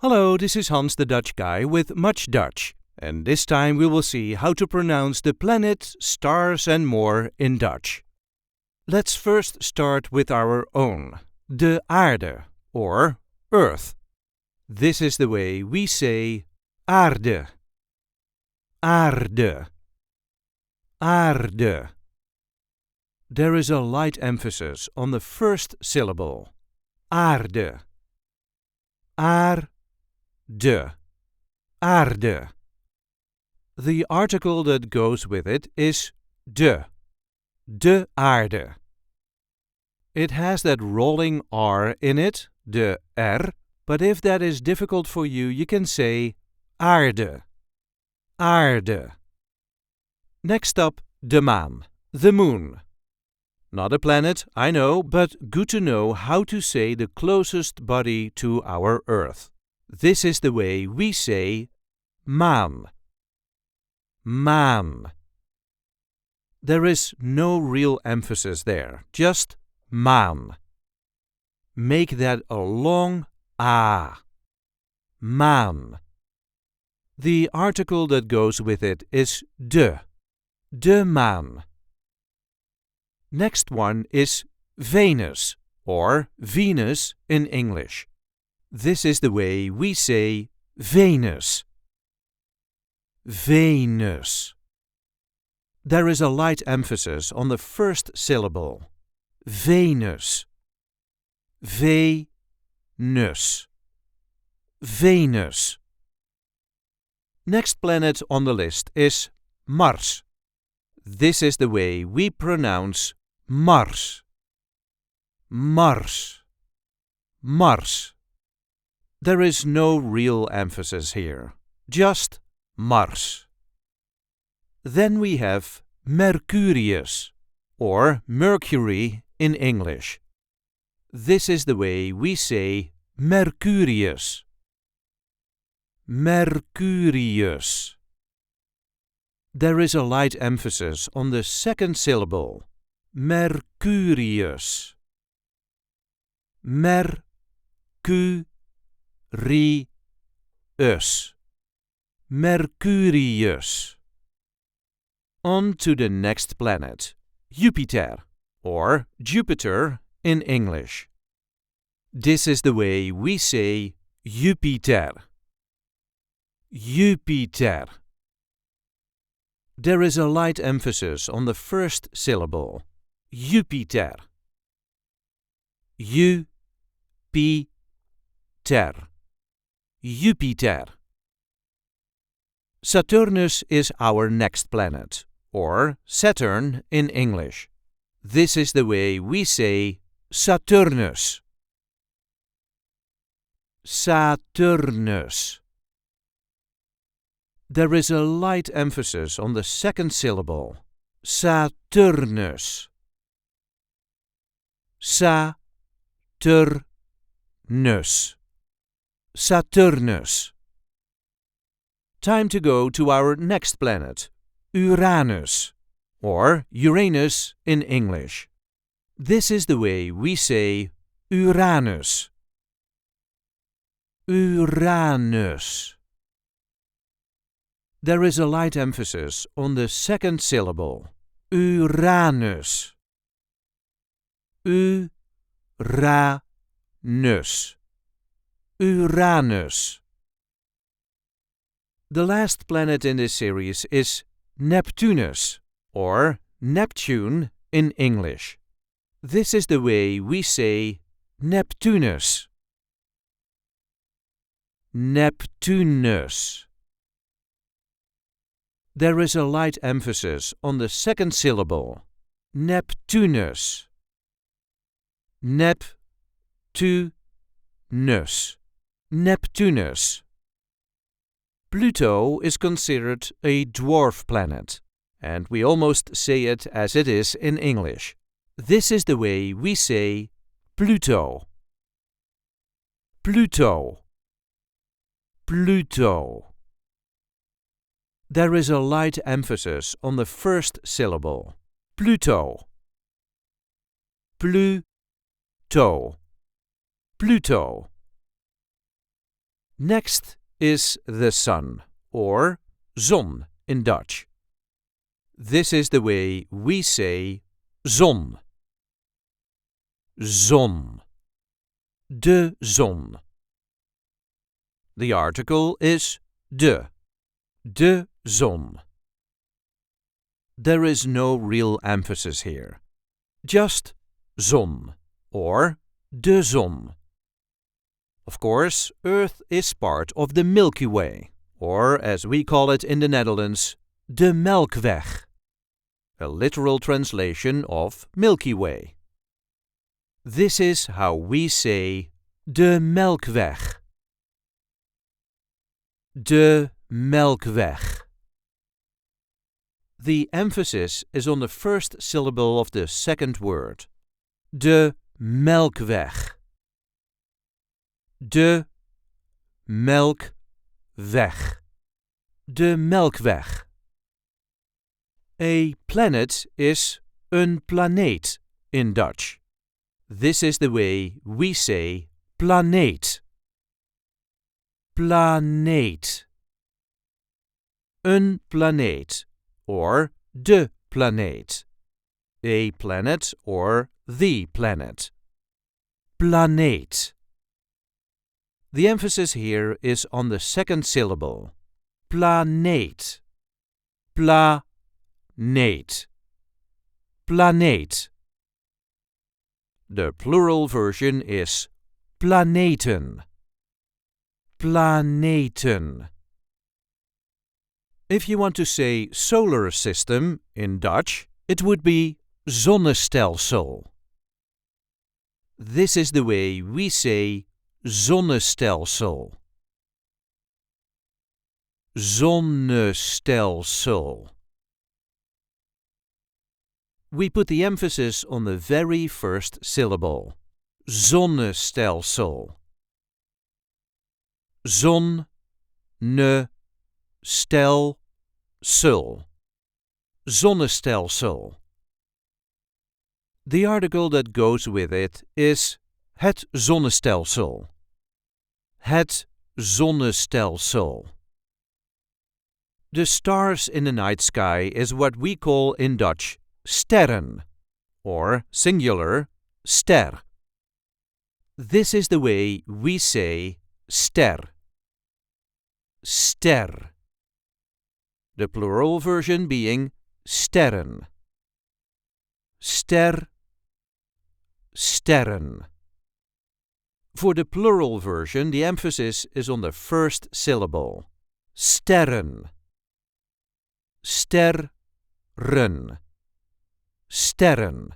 Hello, this is Hans the Dutch guy with Much Dutch, and this time we will see how to pronounce the planet, stars and more in Dutch. Let's first start with our own, de aarde, or Earth. This is the way we say aarde, aarde, aarde. There is a light emphasis on the first syllable, aarde, aarde, aarde. The article that goes with it is de aarde. It has that rolling R in it, de R, but if that is difficult for you, you can say aarde, aarde. Next up, de maan, the moon. Not a planet, I know, but good to know how to say the closest body to our Earth. This is the way we say maan, maan. There is no real emphasis there, just maan. Make that a long A. Maan. The article that goes with it is de maan. Next one is Venus, or Venus in English. This is the way we say Venus. Venus. There is a light emphasis on the first syllable. Venus. Venus. Venus. Next planet on the list is Mars. This is the way we pronounce Mars. Mars. Mars. There is no real emphasis here, just Mars. Then we have Mercurius, or Mercury in English. This is the way we say Mercurius. Mercurius. There is a light emphasis on the second syllable, Mercurius. Mercurius. Mercurius. On to the next planet, Jupiter, or Jupiter in English. This is the way we say Jupiter. Jupiter. There is a light emphasis on the first syllable, Jupiter. Jupiter. Jupiter. Saturnus is our next planet, or Saturn in English. This is the way we say Saturnus. Saturnus. There is a light emphasis on the second syllable, Saturnus. Saturnus. Saturnus. Time to go to our next planet, Uranus, or Uranus in English. This is the way we say Uranus. Uranus. There is a light emphasis on the second syllable, Uranus. Uranus. Uranus. The last planet in this series is Neptunus, or Neptune in English. This is the way we say Neptunus. Neptunus. There is a light emphasis on the second syllable, Neptunus. Neptunus. Neptunus. Pluto is considered a dwarf planet, and we almost say it as it is in English. This is the way we say Pluto. Pluto. Pluto. There is a light emphasis on the first syllable, Pluto. Pluto. Pluto. Next is the sun, or zon in Dutch. This is the way we say zon. Zon. De zon. The article is de. De zon. There is no real emphasis here. Just zon, or de zon. Of course, Earth is part of the Milky Way, or as we call it in the Netherlands, de Melkweg, a literal translation of Milky Way. This is how we say de Melkweg. De Melkweg. The emphasis is on the first syllable of the second word. De Melkweg. De Melkweg. De Melkweg. A planet is een planeet in Dutch. This is the way we say planeet. Planeet. Een planeet, or de planeet. A planet or the planet. Planeet. The emphasis here is on the second syllable. Planeet. Planeet. Planeet. The plural version is planeten. Planeten. If you want to say solar system in Dutch, it would be zonnestelsel. This is the way we say zonnestelsel. Zonnestelsel. We put the emphasis on the very first syllable. Zonnestelsel. Zon, ne, stel, sul. Zonnestelsel. The article that goes with it is het zonnestelsel. Het zonnestelsel. The stars in the night sky is what we call in Dutch sterren, or singular, ster. This is the way we say ster. Ster. The plural version being sterren. Ster, sterren. For the plural version, the emphasis is on the first syllable. Sterren. Sterren. Sterren.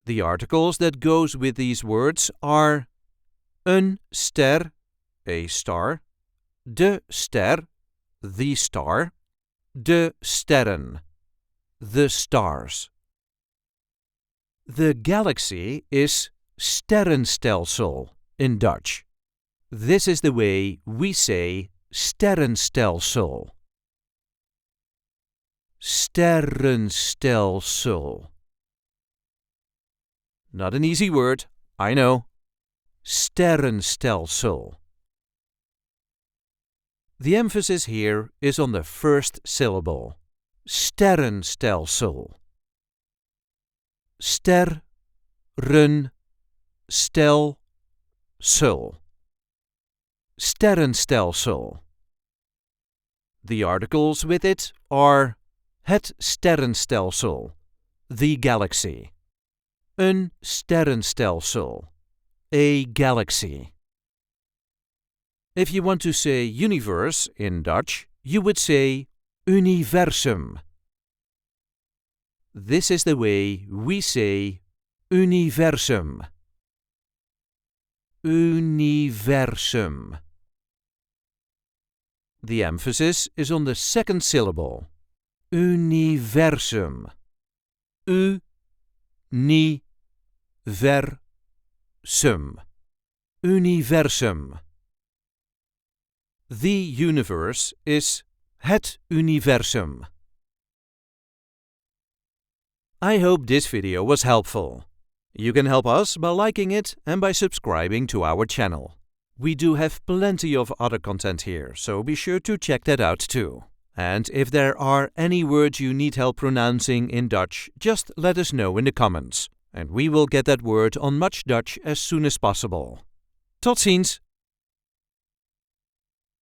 The articles that goes with these words are een ster, a star, de ster, the star, de sterren, the stars. The galaxy is sterrenstelsel in Dutch. This is the way we say sterrenstelsel. Sterrenstelsel. Not an easy word, I know. Sterrenstelsel. The emphasis here is on the first syllable. Sterrenstelsel. Ster, run, stel, sul. Sterrenstelsel. The articles with it are het sterrenstelsel, the galaxy. Een sterrenstelsel, a galaxy. If you want to say universe in Dutch, you would say universum. This is the way we say universum. Universum. The emphasis is on the second syllable. Universum. U-ni-ver-sum. Universum. The universe is het universum. I hope this video was helpful. You can help us by liking it and by subscribing to our channel. We do have plenty of other content here, so be sure to check that out too. And if there are any words you need help pronouncing in Dutch, just let us know in the comments. And we will get that word on Much Dutch as soon as possible. Tot ziens!